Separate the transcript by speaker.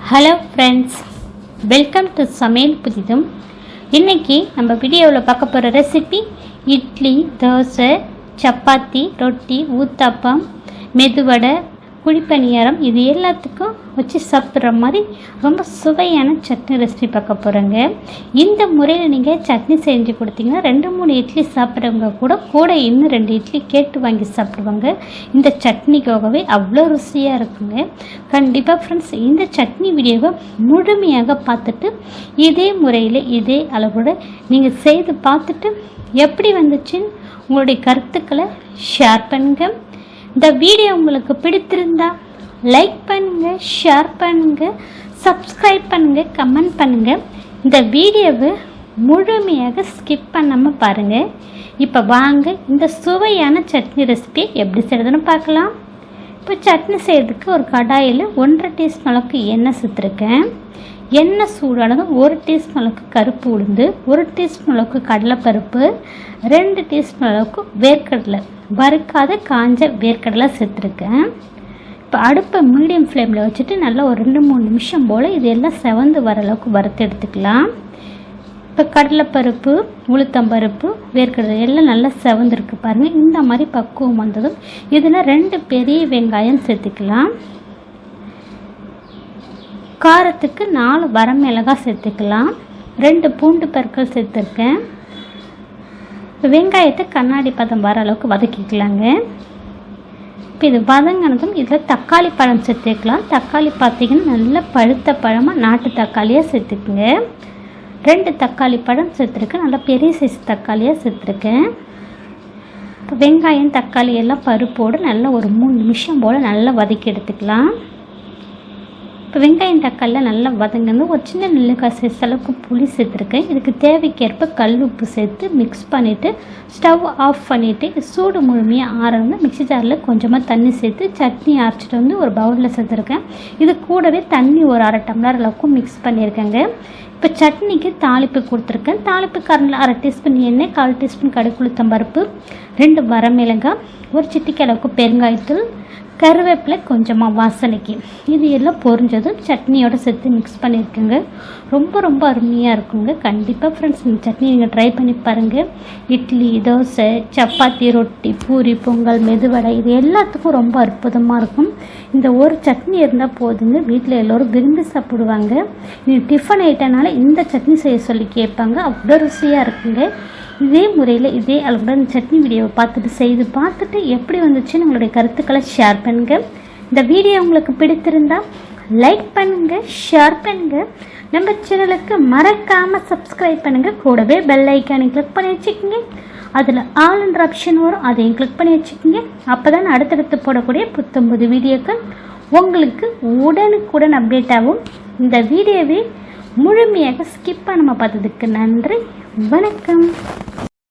Speaker 1: Hello friends, welcome to சமையல் புதிதும். இன்றைக்கி நம்ம வீடியோவில் பார்க்க போகிற ரெசிபி இட்லி, தோசை, சப்பாத்தி, ரொட்டி, ஊத்தாப்பம், மெதுவடை, குழிப்பணியாரம் இது எல்லாத்துக்கும் வச்சு சாப்பிட்ற மாதிரி ரொம்ப சுவையான சட்னி ரெசிபி பார்க்க போகிறோங்க. இந்த முறையில் நீங்கள் சட்னி செஞ்சு கொடுத்தீங்கன்னா 2-3 இட்லி சாப்பிட்றவங்க கூட இன்னும் 2 இட்லி கேட்டு வாங்கி சாப்பிடுவாங்க. இந்த சட்னிக்காகவே அவ்வளோ ருசியாக இருக்குங்க. கண்டிப்பாக ஃப்ரெண்ட்ஸ், இந்த சட்னி வீடியோவை முழுமையாக பார்த்துட்டு இதே முறையில் இதே அளவோடு நீங்கள் செய்து பார்த்துட்டு எப்படி வந்துச்சுன்னு உங்களுடைய கருத்துக்களை ஷேர் பண்ணுங்கள். இந்த வீடியோ உங்களுக்கு பிடித்திருந்தா லைக் பண்ணுங்கள், ஷேர் பண்ணுங்கள், சப்ஸ்கிரைப் பண்ணுங்கள், கமெண்ட் பண்ணுங்கள். இந்த வீடியோவை முழுமையாக ஸ்கிப் பண்ணாமல் பாருங்கள். இப்போ வாங்க இந்த சுவையான சட்னி ரெசிபி எப்படி செய்கிறதுன்னு பார்க்கலாம். இப்போ சட்னி செய்கிறதுக்கு ஒரு கடாயில் 1.5 டீஸ்பூன் அளவுக்கு எண்ணெய் சேர்த்துருக்கேன். எண்ணெய் சூடானதும் 1 டீஸ்பூன் அளவுக்கு கருப்பு உளுந்து, 1 டீஸ்பூன் அளவுக்கு கடலைப்பருப்பு, 2 டீஸ்பூன் அளவுக்கு வேர்க்கடலை, வறுக்காத காஞ்ச வேர்க்கடலை சேர்த்துருக்கேன். இப்போ அடுப்பை மீடியம் ஃப்ளேமில் வச்சுட்டு நல்லா ஒரு 2-3 நிமிஷம் போல் இதெல்லாம் செவந்து வர அளவுக்கு வறுத்து எடுத்துக்கலாம். இப்போ கடலைப்பருப்பு, உளுத்தம்பருப்பு, வேர்க்கடலை எல்லாம் நல்லா செவந்துருக்கு பாருங்கள். இந்த மாதிரி பக்குவம் வந்ததும் இதில் 2 பெரிய வெங்காயம் சேர்த்துக்கலாம். காரத்துக்கு 4 வரமிளகாய் சேர்த்துக்கலாம். 2 பூண்டு பற்கள் சேர்த்துருக்கேன். வெங்காயத்தை கண்ணாடி பதம் வர அளவுக்கு வதக்கிக்கலாங்க. இப்போ இது வதங்கினதும் இதில் தக்காளி பழம் சேர்த்துக்கலாம். தக்காளி பார்த்திங்கன்னா நல்ல பழுத்த பழமாக நாட்டு தக்காளியாக சேர்த்துக்குங்க. 2 தக்காளி பழம் சேர்த்துருக்கேன். நல்லா பெரிய சைஸ் தக்காளியாக சேர்த்துருக்கேன். இப்போ வெங்காயம் தக்காளி எல்லாம் பருப்போடு நல்லா ஒரு 3 நிமிஷம் போல் நல்லா வதக்கி எடுத்துக்கலாம். இப்போ வெங்காயம் தக்காளியில் நல்லா வதங்கினது ஒரு சின்ன நெல்லிக்காய் சைஸ் அளவுக்கு புளி சேர்த்துருக்கேன். இதுக்கு தேவைக்கேற்ப கல் உப்பு சேர்த்து மிக்ஸ் பண்ணிவிட்டு ஸ்டவ் ஆஃப் பண்ணிவிட்டு சூடு முழுமையாக ஆறணும். மிக்ஸி ஜாரில் கொஞ்சமாக தண்ணி சேர்த்து சட்னி அரைச்சிட்டு வந்து ஒரு பவுலில் சேர்த்துருக்கேன். இது கூடவே தண்ணி ஒரு 1/2 டம்ளர் அளவுக்கு மிக்ஸ் பண்ணியிருக்கேங்க. இப்போ சட்னிக்கு தாளிப்பு கொடுத்துருக்கேன். தாளிப்பு கரண்டில் 1/2 டீஸ்பூன் எண்ணெய், 1/4 டீஸ்பூன் கடுகு உளுத்தம்பருப்பு, 2 வரமிளகாய், ஒரு சிட்டிக்கு அளவுக்கு பெருங்காயத்தூள், கருவேப்பிலை கொஞ்சமாக வாசனைக்கு, இது எல்லாம் பொரிஞ்சதும் சட்னியோடு சேர்த்து மிக்ஸ் பண்ணியிருக்கேங்க. ரொம்ப அருமையாக இருக்குங்க. கண்டிப்பாக ஃப்ரெண்ட்ஸ், இந்த சட்னி நீங்கள் ட்ரை பண்ணி பாருங்கள். இட்லி, தோசை, சப்பாத்தி, ரொட்டி, பூரி, பொங்கல், மெதுவடை இது எல்லாத்துக்கும் ரொம்ப அற்புதமாக இருக்கும். இந்த ஒரு சட்னி இருந்தால் போதுங்க, வீட்டில் எல்லோரும் விரும்பி சாப்பிடுவாங்க. இது டிஃபன் ஐட்டனால இந்த சட்னி செய்ய சொல்லி கேட்பாங்க. அவ்வளோ ருசியாக இருக்குங்க. இதே முறையில் இதே அளவுடன் சட்னி வீடியோவை செய்து பார்த்துட்டு எப்படி வந்துச்சுன்னு உங்களுடைய கருத்துக்களை ஷேர் பண்ணுங்கள். இந்த வீடியோ உங்களுக்கு பிடித்திருந்தால் லைக் பண்ணுங்கள், ஷேர் பண்ணுங்கள். நம்ம சேனலுக்கு மறக்காமல் சப்ஸ்கிரைப் பண்ணுங்கள். கூடவே பெல் ஐக்கானை கிளிக் பண்ணி வச்சுக்கோங்க. அதில் ஆல்ன்ற ஆப்ஷன் வரும், அதையும் கிளிக் பண்ணி வச்சுக்கோங்க. அப்போ தான் அடுத்தடுத்து போடக்கூடிய புத்தம்புது வீடியோக்கள் உங்களுக்கு உடனுக்குடன் அப்டேட் ஆகும். இந்த வீடியோவை முழுமையாக ஸ்கிப் பண்ணாமல் பார்த்ததுக்கு நன்றி. வணக்கம்.